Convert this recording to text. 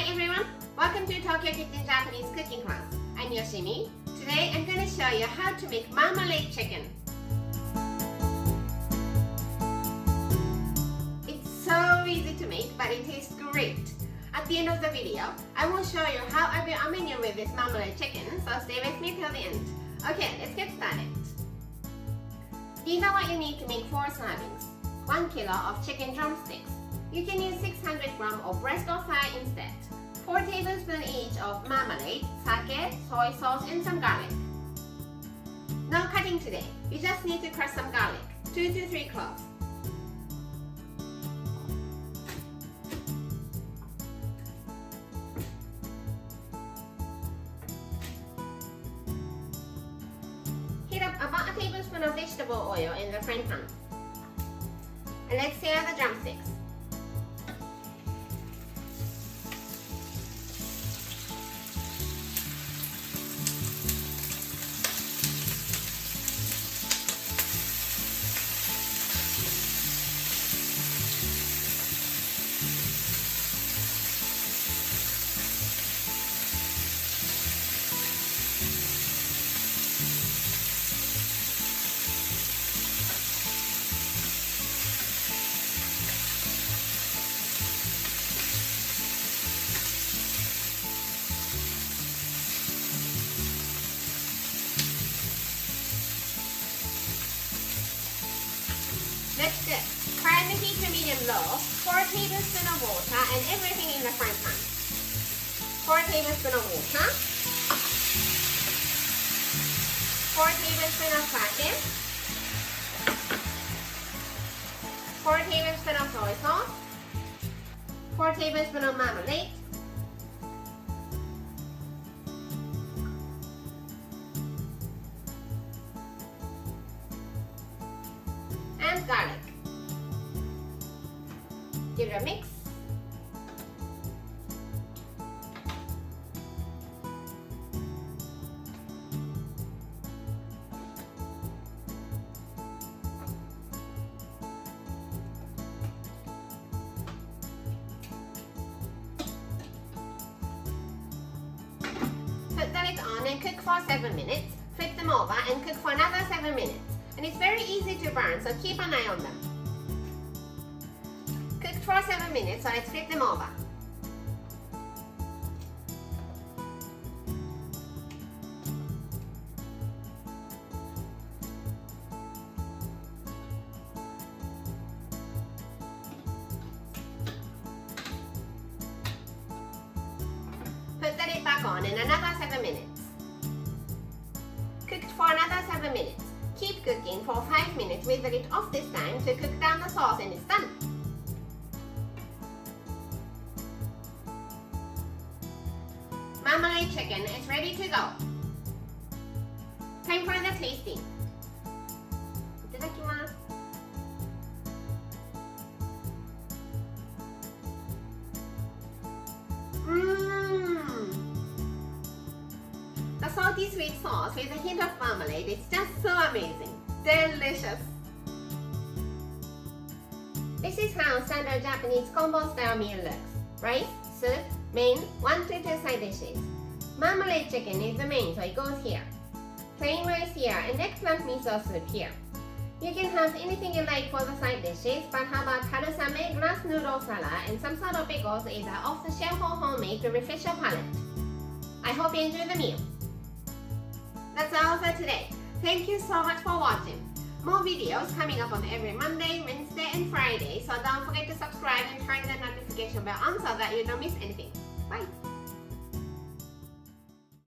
everyone, welcome to Tokyo Kitchen Japanese cooking class. I'm Yoshimi. Today I'm going to show you how to make marmalade chicken. It's so easy to make, but it tastes great. At the end of the video, I will show you how I built a menu with this marmalade chicken, so stay with me till the end. Okay, let's get started. These are what you need to make 4 servings. 1 kilo of chicken drumsticks. You can use 600 grams of breast or thigh instead. 4 tablespoons each of marmalade, sake, soy sauce, and some garlic. No cutting today. You just need to crush some garlic, 2 to 3 cloves. Heat up about a tablespoon of vegetable oil in the frying pan. And let's sear the drumsticks. Next step, turn the heat to medium-low, 4 tablespoons of water and everything in the frying pan. 4 tablespoons of water, 4 tablespoons of sake, 4 tablespoons of soy sauce, 4 tablespoons of marmalade, and garlic. Give it a mix. Put the lid on and cook for 7 minutes. Flip them over and cook for another 7 minutes. And it's very easy to burn, so keep an eye on them. Cooked for 7 minutes, so let's flip them over. Put the lid back on in another 7 minutes. Cooked for another 7 minutes. Keep cooking for 5 minutes with the lid off this time to cook down the sauce, and it's done. Marmalade chicken is ready to go. Time for the tasting. いただきます。The salty sweet sauce with a hint of marmalade is just so amazing. Delicious! This is how standard Japanese combo style meal looks. Rice, soup, main, 1 to 2 side dishes. Marmalade chicken is the main, so it goes here. Plain rice here and eggplant miso soup here. You can have anything you like for the side dishes, but how about harusame, glass noodle salad, and some sort of pickles either off the shelf or homemade to refresh your palate. I hope you enjoy the meal. That's all for today. Thank you so much for watching. More videos coming up on every Monday, Wednesday, and Friday, so don't forget to subscribe and turn the notification bell on so that you don't miss anything. Bye!